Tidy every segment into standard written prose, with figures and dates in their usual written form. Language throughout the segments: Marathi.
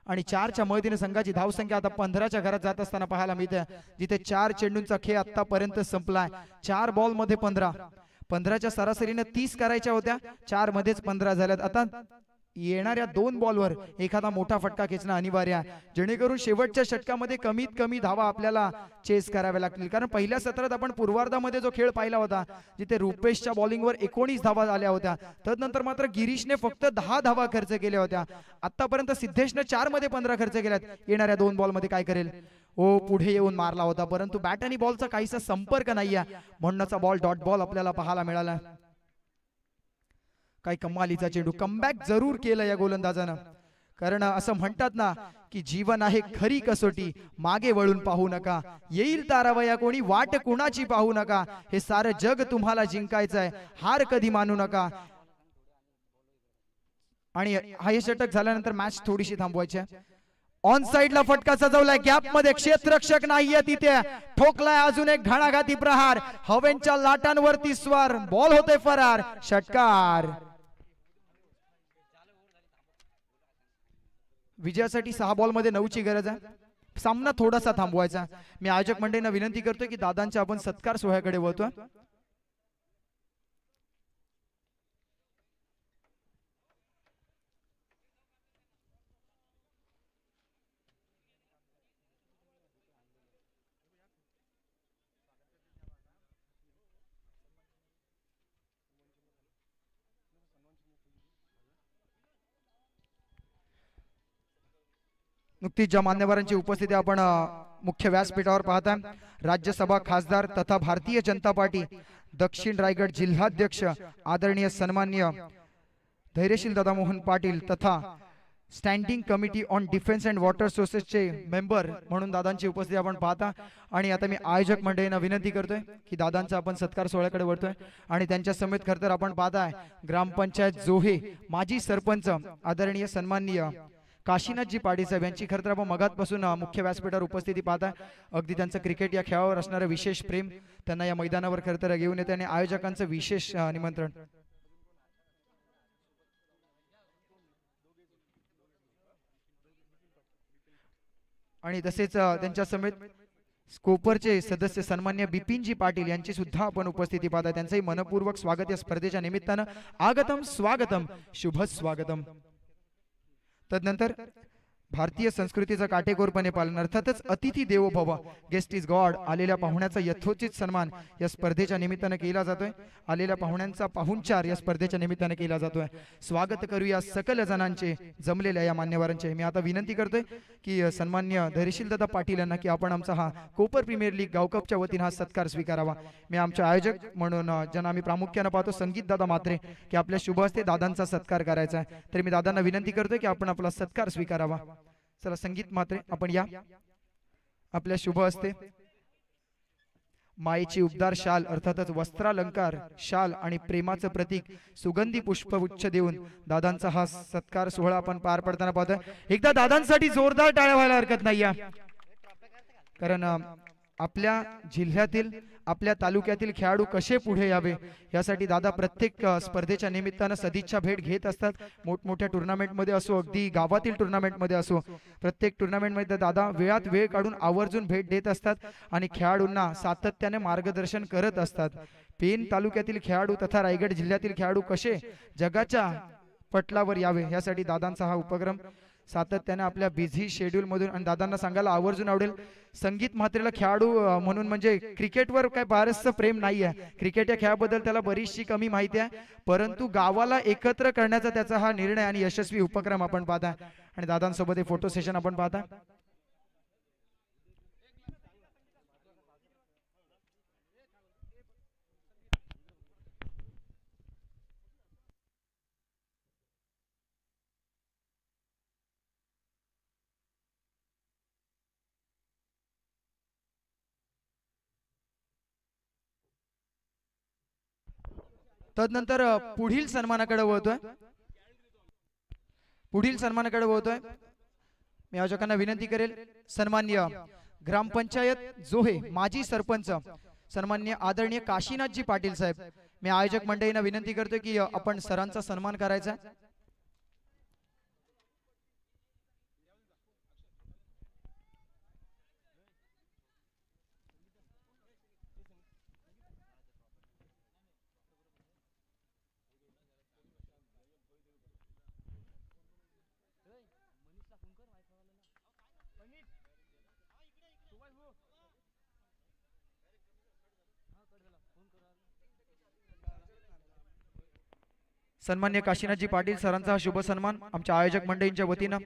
आणि 4च्या मदतीने संघाची धावसंख्या आता 15च्या घरात जात असताना पाहायला मिळते, जिथे 4 चेंडूंचा खेळ आतापर्यंत संपलाय। 4 बॉल मध्ये 15, 15च्या सरासरीने 30 करायच्या होत्या, 4 मध्येच 15 झाल्यात। आता येणाऱ्या 2 बॉलवर एखादा मोठा फटका खेचणं अनिवार्य आहे, जेणेकरून शेवटच्या षटकामध्ये कमीत कमी धावा आपल्याला चेस कराव्या लागतील। कारण पहिल्या सत्रात आपण पूर्वार्धामध्ये जो खेळ पाहिला होता, जिथे रुपेशच्या बॉलिंगवर 19 धावा आल्या होत्या, तदनंतर मात्र गिरीशने फक्त 10 धावा खर्च केल्या होत्या। आतापर्यंत सिद्धेशने 4 मध्ये 15 खर्च केल्यात। येणाऱ्या 2 बॉलमध्ये काय करेल? पुढे येऊन मारला होता, परंतु बॅट आणि बॉलचा काहीसा संपर्क नाहीये, म्हणूनचा बॉल डॉट बॉल आपल्याला पाहायला मिळाला। काही कमालीचा चेंडू, कमबॅक जरूर केलं या गोलंदाजानं। कारण असं म्हणतात ना की जीवन आहे खरी कसोटी, मागे वळून पाहू नका, येईल तारावया कोणी, वाट कुणाची पाहू नका, हे सारं जग तुम्हाला जिंकायचंय, हार कधी मानू नका। आणि हा षटक झाल्यानंतर मॅच थोडीशी थांबवायची। ऑन साइडला फटका सजवलाय, गॅप मध्ये क्षेत्ररक्षक नाहीये, तिथे ठोकलाय अजून एक घणाघाती प्रहार, हवेच्या लाटांवरती स्वार, बॉल होते फरार, षटकार। विजयासाठी 6 बॉल मध्ये 9ची गरज आहे, सामना थोडासा थांबवायचा। मी आयोजक मंडळींना विनंती करतोय की दादांच्या आपण सत्कार सोहळ्याकडे वळतोय। नुकतीच ज्या मान्यवरांची उपस्थिती आपण मुख्य व्यासपीठावर पाहता, राज्यसभा खासदार तथा भारतीय जनता पार्टी दक्षिण रायगड जिल्हाध्यक्ष आदरणीय सन्माननीय धैर्यशील दादामोहन पाटील तथा standing committee on defence and water सोर्सेसचे मेंबर म्हणून दादांची उपस्थिती आपण पाहता। आणि आता मी आयोजक मंडळींना विनंती करतोय की दादांचा आपण सत्कार सोहळ्याकडे वळतोय। आणि त्यांच्या समेत खरं तर आपण पाहताय ग्रामपंचायत जोहे माजी सरपंच आदरणीय सन्माननीय काशीनाथजी पाटील साहेब यांची खरं तर आपण मगातपासून मुख्य व्यासपीठावर उपस्थिती पाहताय। अगदी त्यांचं क्रिकेट या खेळावर असणारं विशेष प्रेम त्यांना या मैदानावर खरं तर घेऊन येते, आणि आयोजकांचं विशेष निमंत्रण। आणि तसेच त्यांच्या समेत स्कोपरचे सदस्य सन्मान्य बिपिनजी पाटील यांची सुद्धा आपण उपस्थिती पाहता, त्यांचंही मनपूर्वक स्वागत या स्पर्धेच्या निमित्तानं। आगतम स्वागतम, शुभ स्वागतम। तदनंतर भारतीय संस्कृतीचा काटेकोरपणे पालन, अर्थातच अतिथी देवो भव, गेस्ट इज गॉड, आलेल्या पाहुण्याचा यथोचित सन्मान या स्पर्धेच्या निमित्ताने केला जातोय। आलेल्या पाहुण्यांचा पाहुणचार या स्पर्धेच्या निमित्ताने केला जातोय। स्वागत करूया सकल जणांचे, जमलेल्या या मान्यवरांचे। मी आता विनंती करतोय की सन्मान्य धैर्यशील दादा पाटील यांना की आपण आमचा हा कोपर प्रीमियर लीग गावकपच्या वतीने हा सत्कार स्वीकारावा। मी आमचे आयोजक म्हणून ज्यांना आम्ही प्रामुख्याने पाहतो संगीत दादा मात्रे, की आपल्या शुभ हस्ते दादांचा सत्कार करायचा आहे, तर मी दादांना विनंती करतोय की आपण आपला सत्कार स्वीकारावा। चला संगीत मात्रे आपण या, आपल्या शुभ हस्ते मायेची उबदार शाल अर्थातच वस्त्रालंकार, शाल आणि प्रेमाचं प्रतीक सुगंधी पुष्पगुच्छ देऊन दादांचा हा सत्कार सोहळा आपण पार पडताना पाहतोय। एकदा दादांसाठी जोरदार टाळ्या व्हायला हरकत नाहीये, कारण आपल्या जिल्ह्यातील आपल्या तालुक्यातील खेळाडू कसे पुढे यावे यासाठी दादा प्रत्येक स्पर्धेच्या निमित्तानं सदिच्छा भेट घेत असतात। मोठमोठ्या टुर्नामेंटमध्ये असो, अगदी गावातील टुर्नामेंटमध्ये असो, प्रत्येक टुर्नामेंटमध्ये दादा वेळात वेळ काढून आवर्जून भेट देत असतात आणि खेळाडूंना सातत्याने मार्गदर्शन करत असतात। पेन तालुक्यातील खेळाडू तथा रायगड जिल्ह्यातील खेळाडू कसे जगाच्या पटलावर यावे यासाठी दादांचा हा उपक्रम सातत्याने आपल्या बिझी शेड्यूल मधून, आणि दादांना सांगायला आवर्जून आवडेल संगीत म्हात्रेला खेळाडू म्हणून म्हणजे क्रिकेटवर काय फारसं प्रेम नाही आहे, क्रिकेट या खेळाबद्दल त्याला बरीचशी कमी माहिती आहे, परंतु गावाला एकत्र करण्याचा त्याचा हा निर्णय आणि यशस्वी उपक्रम आपण पाहता। आणि दादांसोबत फोटो सेशन आपण पाहता। तदनंतर पुढील सन्मानाकडे वळतोय, मी आयोजकांना विनंती करेल सन्माननीय ग्रामपंचायत जोहे माजी सरपंच सन्माननीय आदरणीय काशीनाथजी पाटील साहेब, मी आयोजक मंडळींना विनंती करतोय की आपण सरांचा सन्मान करायचा। सन्मान्य काशीनाथजी पाटील सरांचा हा शुभ सन्मान आमच्या आयोजक मंडळींच्या वतीनं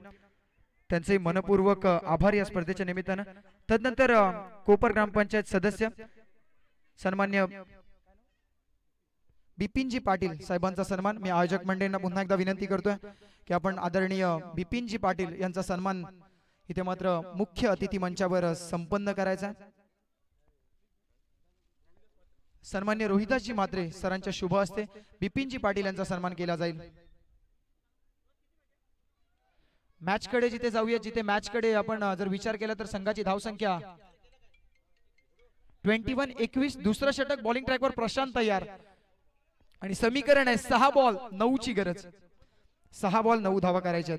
त्यांचे मनपूर्वक आभार या स्पर्धेच्या निमित्तानं। तदनंतर कोपर ग्रामपंचायत सदस्य सन्मान्य बिपिनजी पाटील साहेबांचा सन्मान मी आयोजक मंडळींना पुन्हा एकदा विनंती करतोय की आपण आदरणीय बिपिनजी पाटील यांचा सन्मान इथे मात्र मुख्य अतिथी मंचावर संपन्न करायचा। सन्मान्य रोहिदासजी म्हात्रे सरांच्या शुभ हस्ते बिपिनजी पाटील यांचा सन्मान केला जाईल। मॅच कडे जिथे जाऊया जिथे मॅच कडे आपण जर विचार केला तर संघाची धावसंख्या 21-21 दुसरं षटक बॉलिंग ट्रॅकवर प्रशांत तयार आणि समीकरण आहे 6 बॉल 9 ची गरज 6 बॉल 9 धावा करायच्या।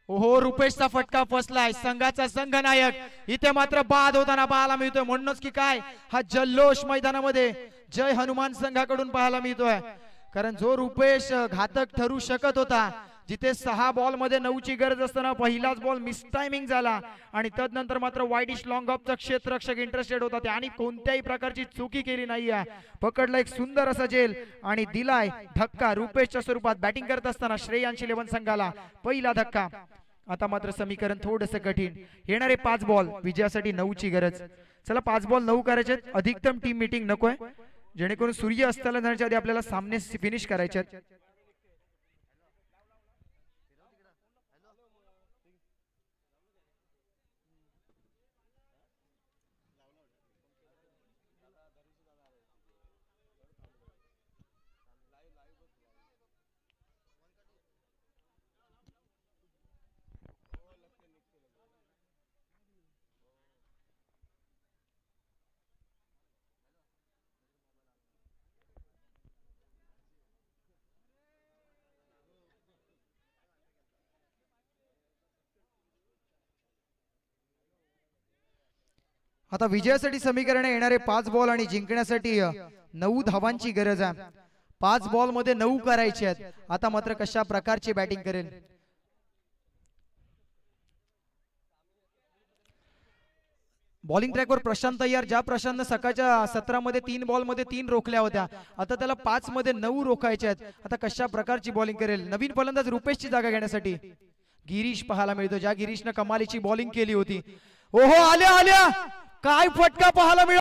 ओहो रुपेशचा फटका फसलाय संघाचा संघनायक इथे मात्र बाद होताना पाहायला मिळतोय म्हणूनच की काय हा जल्लोष मैदानामध्ये जय हनुमान संघाकडून पाहायला मिळतोय कारण जो रुपेश घातक ठरू शकत होता जिथे 6 बॉल मध्ये 9 ची गरज असताना पहिलाच बॉल मिस टायमिंग झाला आणि तदनंतर मात्र वाईडिश लॉंग ऑफचा क्षेत्ररक्षक इंटरेस्टेड होता त्याने कोणत्याही प्रकारची चुकी केली नाहीये पकडला एक सुंदर असा झेल आणि दिलाय धक्का रुपेशच्या स्वरूपात बॅटिंग करत असताना श्रेयांश 11 संघाला पहिला धक्का। आता मात्र समीकरण थोडंसं कठीण येणारे 5 बॉल विजयासाठी 9 ची गरज चला 5 बॉल 9 करायचे अधिकतम टीम मीटिंग नकोय जेणेकरून सूर्य अस्ताला जाण्याच्या आधी आपल्याला सामने फिनिश करायचे। आता विजयासाठी समीकरण येणारे 5 बॉल आणि जिंकण्यासाठी 9 धावांची गरज आहे 5 बॉल मध्ये 9 करायचे आहेत। आता मात्र कशा प्रकारची बॅटिंग करेल बॉलिंग ट्रॅकवर प्रशांत तयार ज्या प्रशांतने सकाळच्या 17 मध्ये 3 बॉल मध्ये 3 रोखल्या होत्या आता त्याला 5 मध्ये 9 रोखायचे आहेत। आता कशा प्रकारची बॉलिंग करेल नवीन फलंदाज रुपेशची जागा घेण्यासाठी गिरीश पाहायला मिळतो ज्या गिरीशने कमालीची बॉलिंग केली होती। ओहो आल्या आल्या काय फटका पाहायला मिळाला।